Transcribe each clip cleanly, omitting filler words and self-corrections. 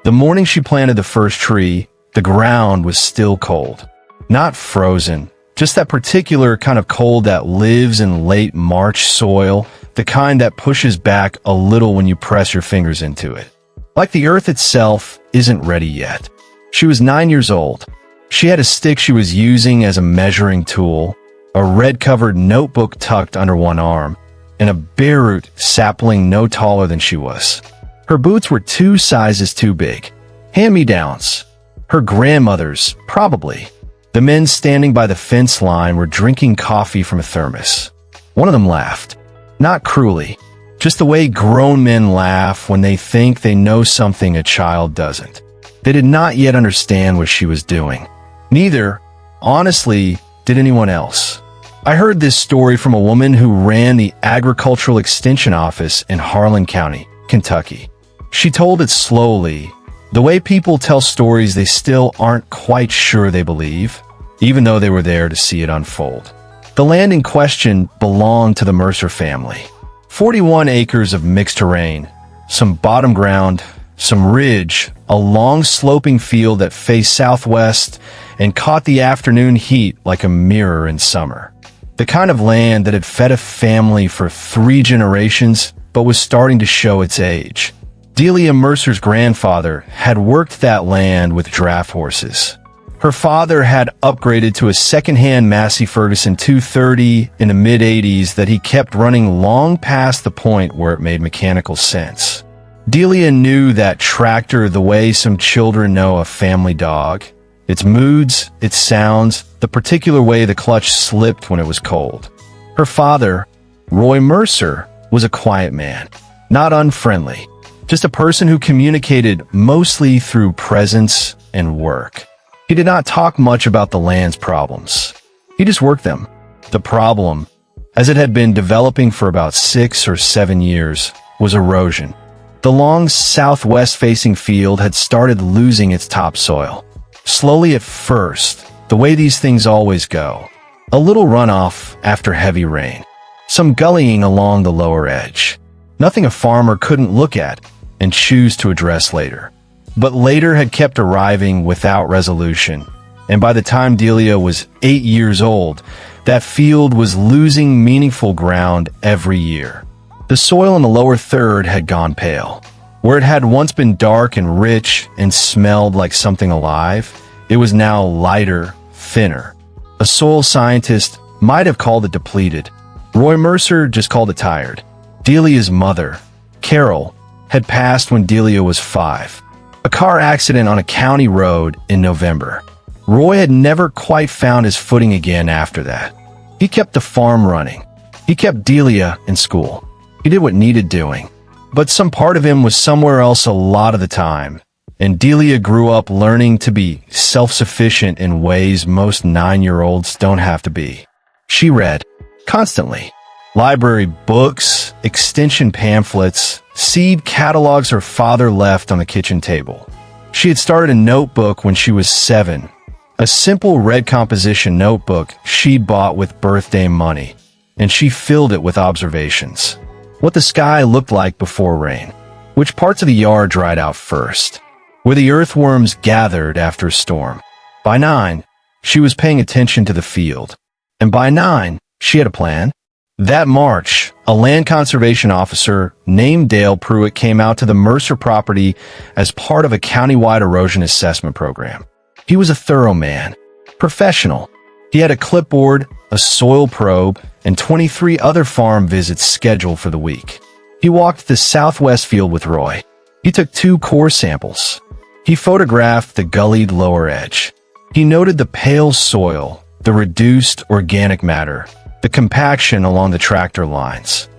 The morning she planted the first tree, the ground was still cold. Not frozen, just that particular kind of cold that lives in late March soil, the kind that pushes back a little when you press your fingers into it. Like the earth itself isn't ready yet. She was 9 years old. She had a stick she was using as a measuring tool, a red-covered notebook tucked under one arm, and a bareroot sapling no taller than she was. Her boots were 2 sizes too big. Hand-me-downs. Her grandmother's, probably. The men standing by the fence line were drinking coffee from a thermos. One of them laughed. Not cruelly, just the way grown men laugh when they think they know something a child doesn't. They did not yet understand what she was doing. Neither, honestly, did anyone else. I heard this story from a woman who ran the Agricultural Extension Office in Harlan County, Kentucky. She told it slowly, the way people tell stories they still aren't quite sure they believe, even though they were there to see it unfold. The land in question belonged to the Mercer family. 41 acres of mixed terrain, some bottom ground, some ridge, a long sloping field that faced southwest and caught the afternoon heat like a mirror in summer. The kind of land that had fed a family for 3 generations but was starting to show its age. Delia Mercer's grandfather had worked that land with draft horses. Her father had upgraded to a second-hand Massey Ferguson 230 in the mid-'80s that he kept running long past the point where it made mechanical sense. Delia knew that tractor the way some children know a family dog. Its moods, its sounds, the particular way the clutch slipped when it was cold. Her father, Roy Mercer, was a quiet man, not unfriendly, just a person who communicated mostly through presence and work. He did not talk much about the land's problems. He just worked them. The problem, as it had been developing for about 6 or 7 years, was erosion. The long southwest-facing field had started losing its topsoil. Slowly at first, the way these things always go. A little runoff after heavy rain. Some gullying along the lower edge. Nothing a farmer couldn't look at and choose to address later. But later had kept arriving without resolution, and by the time Delia was 8 years old, that field was losing meaningful ground every year. The soil in the lower third had gone pale. Where it had once been dark and rich and smelled like something alive, it was now lighter, thinner. A soil scientist might have called it depleted. Roy Mercer just called it tired. Delia's mother, Carol, had passed when Delia was 5. A car accident on a county road in November. Roy had never quite found his footing again after that. He kept the farm running. He kept Delia in school. He did what needed doing. But some part of him was somewhere else a lot of the time, and Delia grew up learning to be self-sufficient in ways most 9-year-olds don't have to be. She read, constantly. Library books, extension pamphlets, seed catalogs her father left on the kitchen table. She had started a notebook when she was 7, a simple red composition notebook she bought with birthday money, and she filled it with observations. What the sky looked like before rain, which parts of the yard dried out first, where the earthworms gathered after a storm. By 9, she was paying attention to the field, and by 9, she had a plan. That March, a land conservation officer named Dale Pruitt came out to the Mercer property as part of a countywide erosion assessment program. He was a thorough man, professional. He had a clipboard, a soil probe, and 23 other farm visits scheduled for the week. He walked the southwest field with Roy. He took 2 core samples. He photographed the gullied lower edge. He noted the pale soil, the reduced organic matter, the compaction along the tractor lines.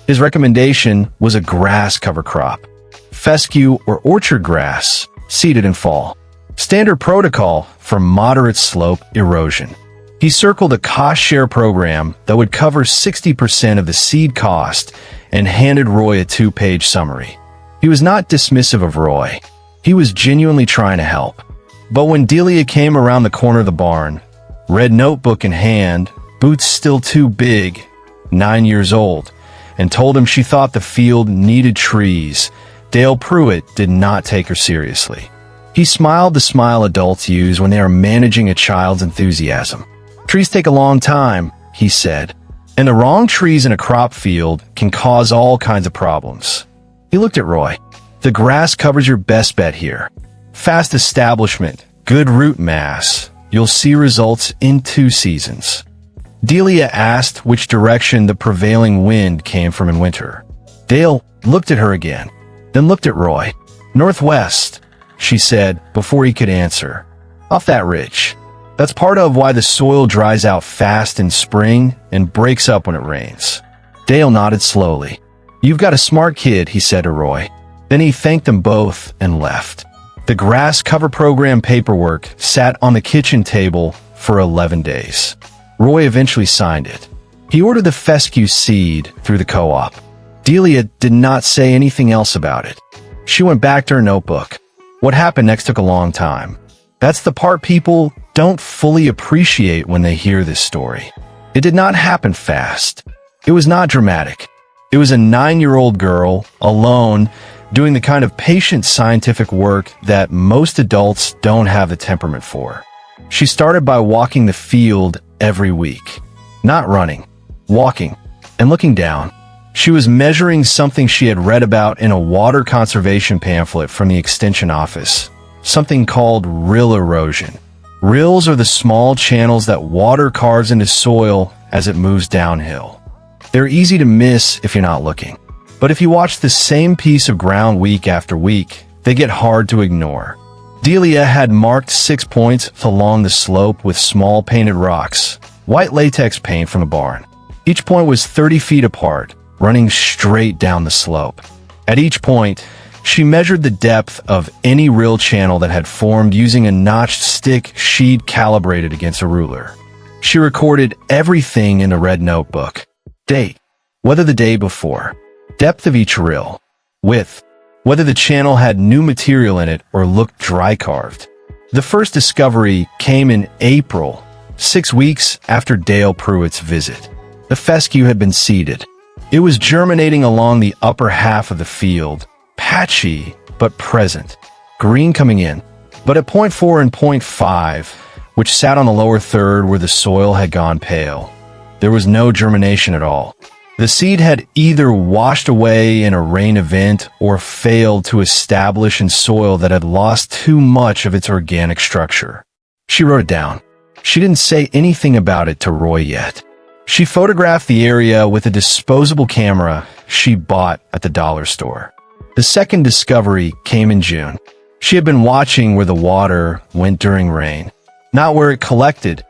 His recommendation was a grass cover crop, fescue or orchard grass, seeded in fall. Standard protocol for moderate slope erosion. He circled a cost-share program that would cover 60% of the seed cost and handed Roy a 2-page summary. He was not dismissive of Roy. He was genuinely trying to help. But when Delia came around the corner of the barn, red notebook in hand, boots still too big, 9 years old, and told him she thought the field needed trees, Dale Pruitt did not take her seriously. He smiled the smile adults use when they are managing a child's enthusiasm. "Trees take a long time," he said, "and the wrong trees in a crop field can cause all kinds of problems." He looked at Roy. "The grass covers your best bet here. Fast establishment, good root mass. You'll see results in 2 seasons." Delia asked which direction the prevailing wind came from in winter. Dale looked at her again, then looked at Roy. "Northwest," she said before he could answer. "Off that ridge. That's part of why the soil dries out fast in spring and breaks up when it rains." Dale nodded slowly. "You've got a smart kid," he said to Roy. Then he thanked them both and left. The grass cover program paperwork sat on the kitchen table for 11 days. Roy eventually signed it. He ordered the fescue seed through the co-op. Delia did not say anything else about it. She went back to her notebook. What happened next took a long time. That's the part people don't fully appreciate when they hear this story. It did not happen fast. It was not dramatic. It was a 9-year-old girl, alone, doing the kind of patient scientific work that most adults don't have the temperament for. She started by walking the field every week. Not running, walking, and looking down. She was measuring something she had read about in a water conservation pamphlet from the Extension Office, something called rill erosion. Rills are the small channels that water carves into soil as it moves downhill. They're easy to miss if you're not looking. But if you watch the same piece of ground week after week, they get hard to ignore. Delia had marked 6 points along the slope with small painted rocks, white latex paint from a barn. Each point was 30 feet apart, running straight down the slope. At each point, she measured the depth of any rill channel that had formed using a notched stick sheet calibrated against a ruler. She recorded everything in a red notebook. Date, whether the day before, depth of each rill, width, whether the channel had new material in it or looked dry carved. The first discovery came in April, 6 weeks after Dale Pruitt's visit. The fescue had been seeded. It was germinating along the upper half of the field, patchy but present, green coming in. But at point 4 and point 5, which sat on the lower third where the soil had gone pale, there was no germination at all. The seed had either washed away in a rain event or failed to establish in soil that had lost too much of its organic structure. She wrote it down. She didn't say anything about it to Roy yet. She photographed the area with a disposable camera she bought at the dollar store. The second discovery came in June. She had been watching where the water went during rain, not where it collected.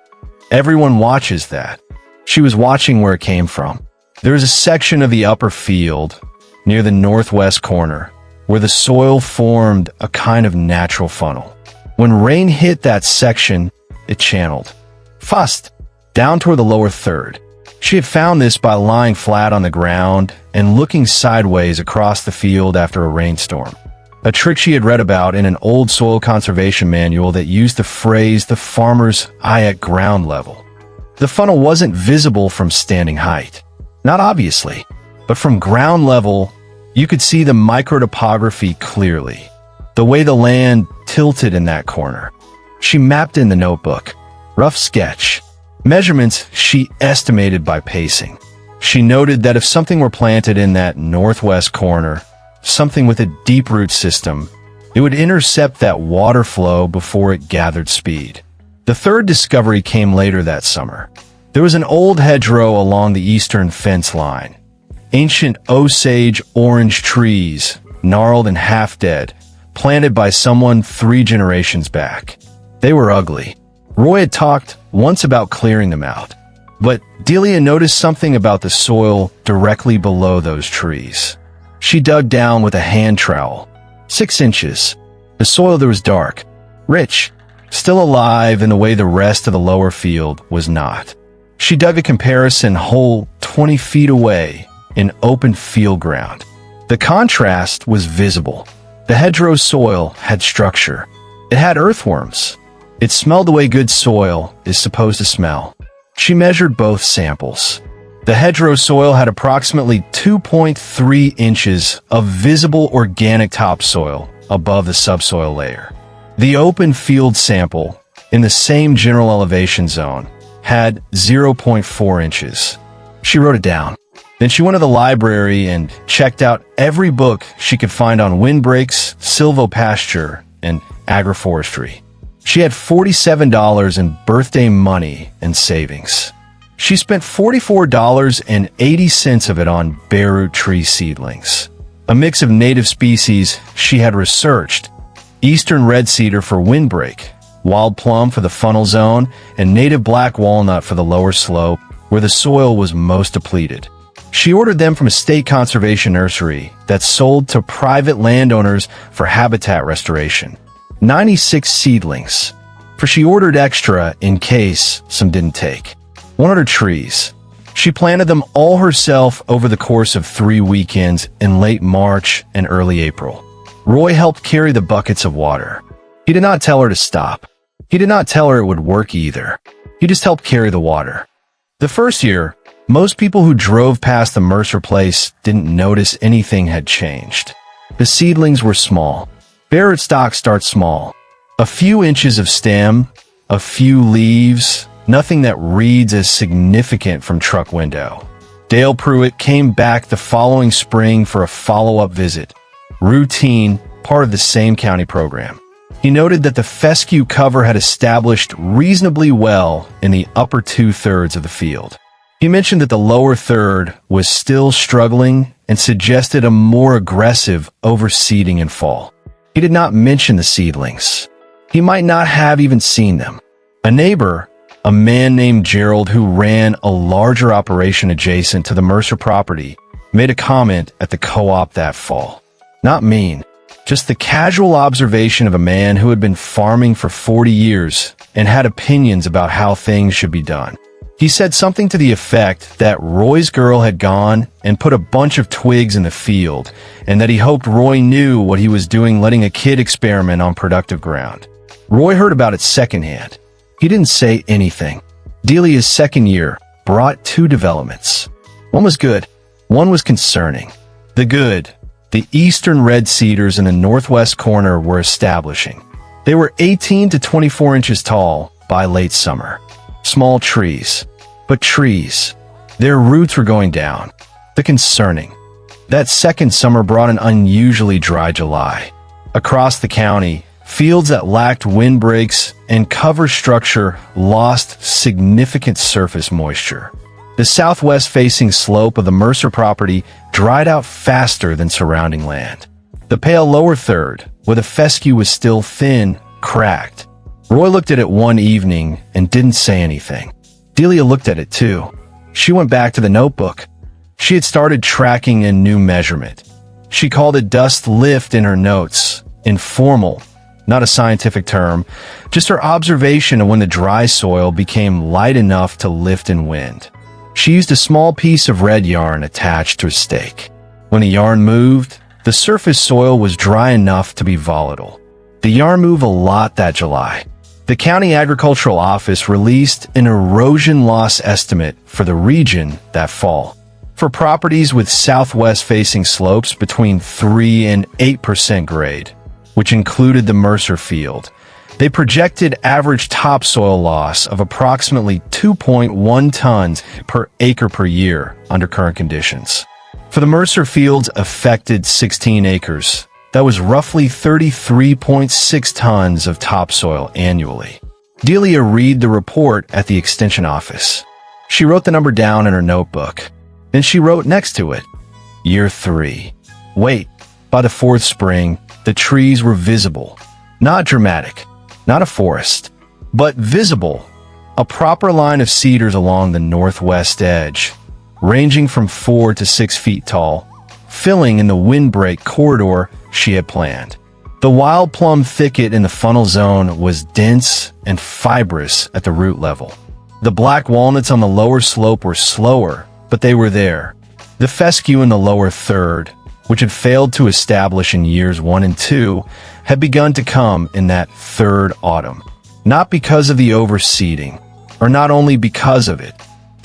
Everyone watches that. She was watching where it came from. There is a section of the upper field, near the northwest corner, where the soil formed a kind of natural funnel. When rain hit that section, it channeled, fast, down toward the lower third. She had found this by lying flat on the ground and looking sideways across the field after a rainstorm, a trick she had read about in an old soil conservation manual that used the phrase "the farmer's eye at ground level." The funnel wasn't visible from standing height. Not obviously, but from ground level, you could see the microtopography clearly, the way the land tilted in that corner. She mapped in the notebook. Rough sketch. Measurements she estimated by pacing. She noted that if something were planted in that northwest corner, something with a deep root system, it would intercept that water flow before it gathered speed. The third discovery came later that summer. There was an old hedgerow along the eastern fence line. Ancient Osage orange trees, gnarled and half dead, planted by someone 3 generations back. They were ugly. Roy had talked once about clearing them out, but Delia noticed something about the soil directly below those trees. She dug down with a hand trowel. 6 inches. The soil there was dark, rich, still alive in the way the rest of the lower field was not. She dug a comparison hole 20 feet away in open field ground. The contrast was visible. The hedgerow soil had structure. It had earthworms. It smelled the way good soil is supposed to smell. She measured both samples. The hedgerow soil had approximately 2.3 inches of visible organic topsoil above the subsoil layer. The open field sample, in the same general elevation zone, had 0.4 inches. She wrote it down. Then she went to the library and checked out every book she could find on windbreaks, silvopasture, and agroforestry. She had $47 in birthday money and savings. She spent $44.80 of it on bareroot tree seedlings, a mix of native species she had researched: eastern red cedar for windbreak, wild plum for the funnel zone, and native black walnut for the lower slope, where the soil was most depleted. She ordered them from a state conservation nursery that sold to private landowners for habitat restoration. 96 seedlings, for she ordered extra in case some didn't take. 100 trees. She planted them all herself over the course of 3 weekends in late March and early April. Roy helped carry the buckets of water. He did not tell her to stop. He did not tell her it would work either. He just helped carry the water. The first year, most people who drove past the Mercer place didn't notice anything had changed. The seedlings were small. Bareroot stock starts small. A few inches of stem, a few leaves, nothing that reads as significant from truck window. Dale Pruitt came back the following spring for a follow-up visit. Routine, part of the same county program. He noted that the fescue cover had established reasonably well in the upper 2/3 of the field. He mentioned that the lower third was still struggling and suggested a more aggressive overseeding in fall. He did not mention the seedlings. He might not have even seen them. A neighbor, a man named Gerald who ran a larger operation adjacent to the Mercer property, made a comment at the co-op that fall. Not mean, just the casual observation of a man who had been farming for 40 years and had opinions about how things should be done. He said something to the effect that Roy's girl had gone and put a bunch of twigs in the field, and that he hoped Roy knew what he was doing letting a kid experiment on productive ground. Roy heard about it secondhand. He didn't say anything. Delia's second year brought 2 developments. One was good, one was concerning. The good, the eastern red cedars in the northwest corner were establishing. They were 18 to 24 inches tall by late summer. Small trees, but trees. Their roots were going down. The concerning. That second summer brought an unusually dry July. Across the county, fields that lacked windbreaks and cover structure lost significant surface moisture. The southwest-facing slope of the Mercer property dried out faster than surrounding land. The pale lower third, where the fescue was still thin, cracked. Roy looked at it one evening and didn't say anything. Delia looked at it too. She went back to the notebook. She had started tracking a new measurement. She called it dust lift in her notes. Informal, not a scientific term, just her observation of when the dry soil became light enough to lift in wind. She used a small piece of red yarn attached to a stake. When the yarn moved, the surface soil was dry enough to be volatile. The yarn moved a lot that July. The county agricultural office released an erosion loss estimate for the region that fall. For properties with southwest-facing slopes between 3 and 8% grade, which included the Mercer field, they projected average topsoil loss of approximately 2.1 tons per acre per year under current conditions. For the Mercer fields affected 16 acres, that was roughly 33.6 tons of topsoil annually. Delia read the report at the extension office. She wrote the number down in her notebook. Then she wrote next to it, Year 3. Wait, by the 4th spring, the trees were visible. Not dramatic, not a forest, but visible. A proper line of cedars along the northwest edge, ranging from 4 to 6 feet tall, filling in the windbreak corridor she had planned. The wild plum thicket in the funnel zone was dense and fibrous at the root level. The black walnuts on the lower slope were slower, but they were there. The fescue in the lower third, which had failed to establish in years 1 and 2, had begun to come in that third autumn. Not because of the overseeding, or not only because of it.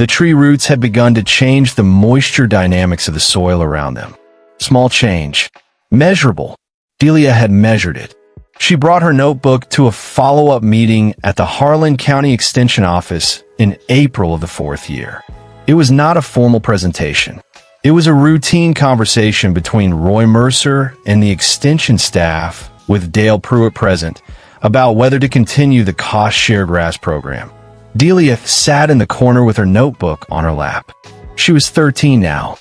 The tree roots had begun to change the moisture dynamics of the soil around them. Small change. Measurable. Delia had measured it. She brought her notebook to a follow-up meeting at the Harlan County Extension Office in April of the 4th year. It was not a formal presentation. It was a routine conversation between Roy Mercer and the extension staff, with Dale Pruitt present, about whether to continue the cost-share grass program. Delia sat in the corner with her notebook on her lap. She was 13 now.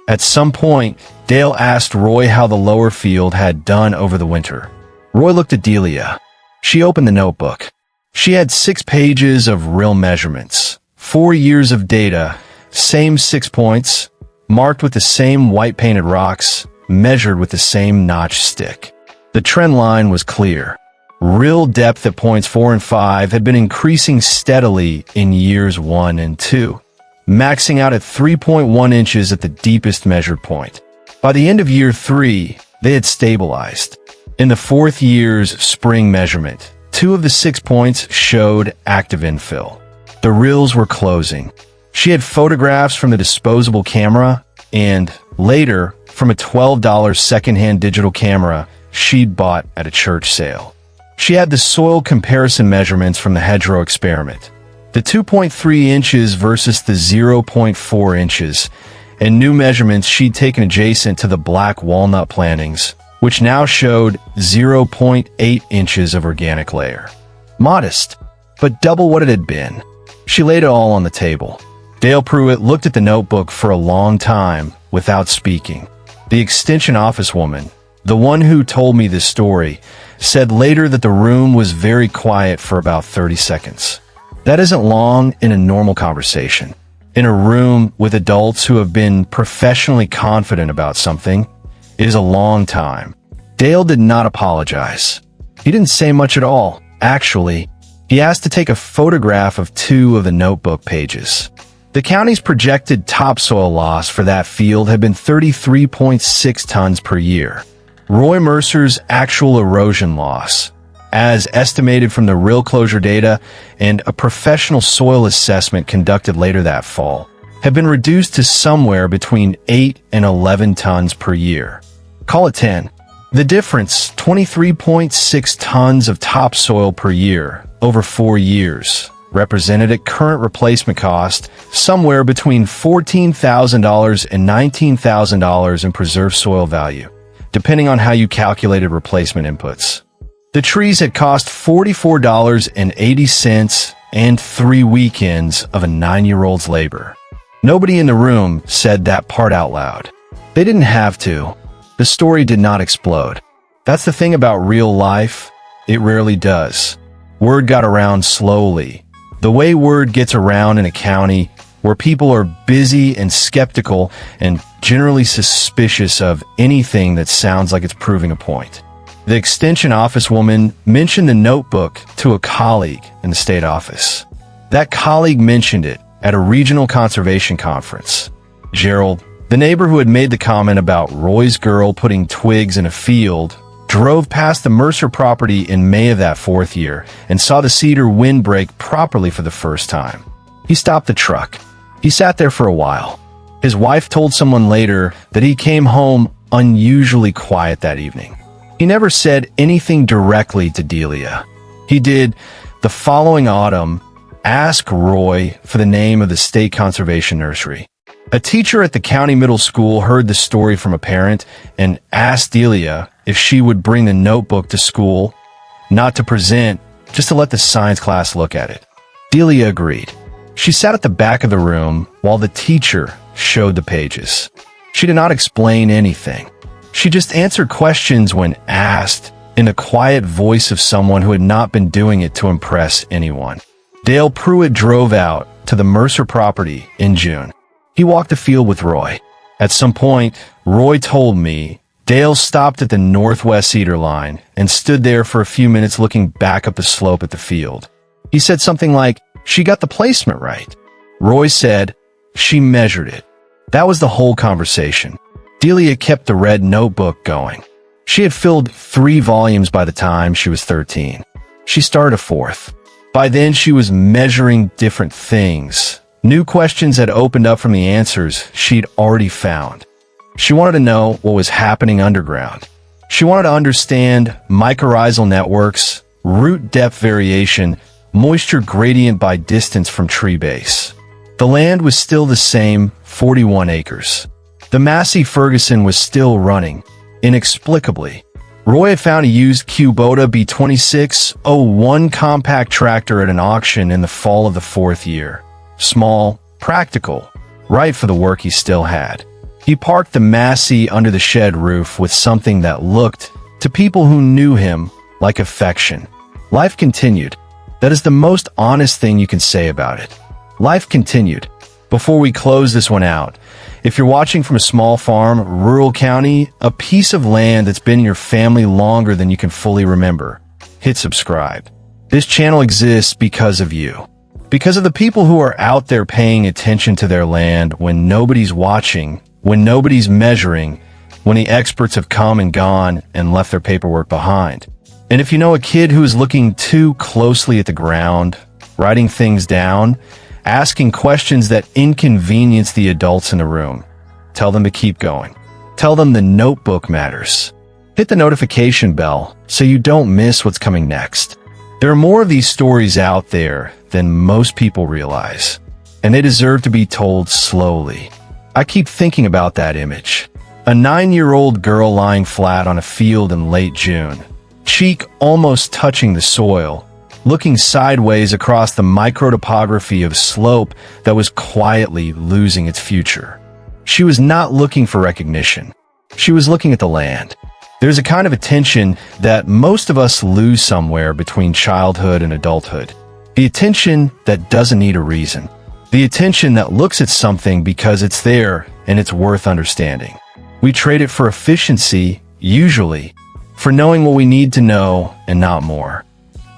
At some point, Dale asked Roy how the lower field had done over the winter. Roy looked at Delia. She opened the notebook. She had 6 pages of real measurements, 4 years of data, same 6 points, marked with the same white-painted rocks, measured with the same notch stick. The trend line was clear. Real depth at points 4 and 5 had been increasing steadily in years 1 and 2, maxing out at 3.1 inches at the deepest measured point. By the end of year 3, they had stabilized. In the 4th year's spring measurement, 2 of the 6 points showed active infill. The rills were closing. She had photographs from the disposable camera and, later, from a $12 secondhand digital camera she'd bought at a church sale. She had the soil comparison measurements from the hedgerow experiment, the 2.3 inches versus the 0.4 inches, and new measurements she'd taken adjacent to the black walnut plantings, which now showed 0.8 inches of organic layer. Modest, but double what it had been. She laid it all on the table. Dale Pruitt looked at the notebook for a long time without speaking. The extension office woman, the one who told me this story, said later that the room was very quiet for about 30 seconds. That isn't long in a normal conversation. In a room with adults who have been professionally confident about something, it is a long time. Dale did not apologize. He didn't say much at all. Actually, he asked to take a photograph of 2 of the notebook pages. The county's projected topsoil loss for that field had been 33.6 tons per year. Roy Mercer's actual erosion loss, as estimated from the rill closure data and a professional soil assessment conducted later that fall, had been reduced to somewhere between 8 and 11 tons per year. Call it 10. The difference, 23.6 tons of topsoil per year over 4 years, represented at current replacement cost somewhere between $14,000 and $19,000 in preserved soil value, depending on how you calculated replacement inputs. The trees had cost $44.80 and 3 weekends of a 9-year-old's labor. Nobody in the room said that part out loud. They didn't have to. The story did not explode. That's the thing about real life. It rarely does. Word got around slowly. The way word gets around in a county where people are busy and skeptical and generally suspicious of anything that sounds like it's proving a point. The extension office woman mentioned the notebook to a colleague in the state office. That colleague mentioned it at a regional conservation conference. Gerald, the neighbor who had made the comment about Roy's girl putting twigs in a field, drove past the Mercer property in May of that 4th year and saw the cedar windbreak properly for the first time. He stopped the truck. He sat there for a while. His wife told someone later that he came home unusually quiet that evening. He never said anything directly to Delia. He did, the following autumn, ask Roy for the name of the state conservation nursery. A teacher at the county middle school heard the story from a parent and asked Delia if she would bring the notebook to school, not to present, just to let the science class look at it. Delia agreed. She sat at the back of the room while the teacher showed the pages. She did not explain anything. She just answered questions when asked in the quiet voice of someone who had not been doing it to impress anyone. Dale Pruitt drove out to the Mercer property in June. He walked the field with Roy. At some point, Roy told me, Dale stopped at the northwest cedar line and stood there for a few minutes looking back up the slope at the field. He said something like, "She got the placement right." Roy said, "She measured it." That was the whole conversation. Delia kept the red notebook going. She had filled 3 volumes by the time she was 13. She started a 4th. By then, she was measuring different things, New questions had opened up from the answers she'd already found. She wanted to know what was happening underground. She wanted to understand mycorrhizal networks, root depth variation, moisture gradient by distance from tree base. The land was still the same, 41 acres. The Massey Ferguson was still running, inexplicably. Roy had found a used Kubota B2601 compact tractor at an auction in the fall of the 4th year. Small, practical, right for the work he still had. He parked the Massey under the shed roof with something that looked, to people who knew him, like affection. Life continued. That is the most honest thing you can say about it. Life continued. Before we close this one out, if you're watching from a small farm, rural county, a piece of land that's been in your family longer than you can fully remember, hit subscribe. This channel exists because of you. Because of the people who are out there paying attention to their land when nobody's watching, when nobody's measuring, when the experts have come and gone and left their paperwork behind. And if you know a kid who is looking too closely at the ground, writing things down, asking questions that inconvenience the adults in the room, tell them to keep going. Tell them the notebook matters. Hit the notification bell so you don't miss what's coming next. There are more of these stories out there than most people realize, and they deserve to be told slowly. I keep thinking about that image. A 9-year-old girl lying flat on a field in late June, cheek almost touching the soil, looking sideways across the microtopography of slope that was quietly losing its future. She was not looking for recognition. She was looking at the land. There's a kind of attention that most of us lose somewhere between childhood and adulthood. The attention that doesn't need a reason. The attention that looks at something because it's there and it's worth understanding. We trade it for efficiency, usually, for knowing what we need to know and not more.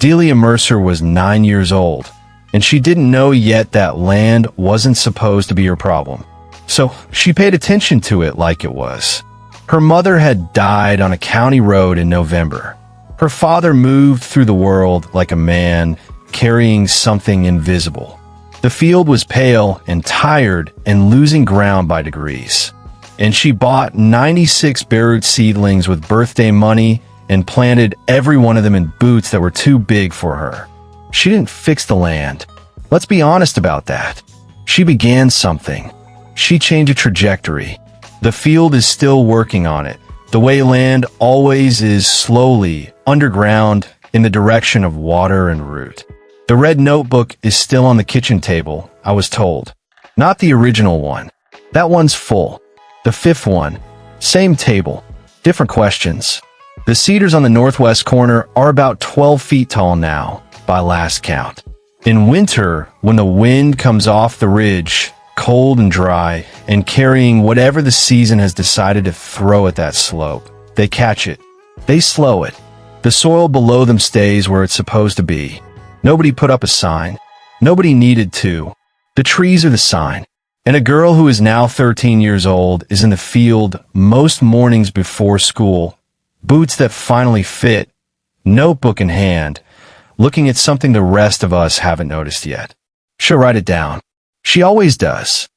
Delia Mercer was 9 years old, and she didn't know yet that land wasn't supposed to be her problem. So she paid attention to it like it was. Her mother had died on a county road in November. Her father moved through the world like a man carrying something invisible. The field was pale and tired and losing ground by degrees. And she bought 96 bareroot seedlings with birthday money and planted every one of them in boots that were too big for her. She didn't fix the land. Let's be honest about that. She began something. She changed a trajectory. The field is still working on it, the way land always is, slowly, underground, in the direction of water and root. The red notebook is still on the kitchen table, I was told. Not the original one. That one's full. The 5th one. Same table. Different questions. The cedars on the northwest corner are about 12 feet tall now, by last count. In winter, when the wind comes off the ridge, cold and dry, and carrying whatever the season has decided to throw at that slope, they catch it. They slow it. The soil below them stays where it's supposed to be. Nobody put up a sign. Nobody needed to. The trees are the sign. And a girl who is now 13 years old is in the field most mornings before school, boots that finally fit, notebook in hand, looking at something the rest of us haven't noticed yet. She'll write it down. She always does.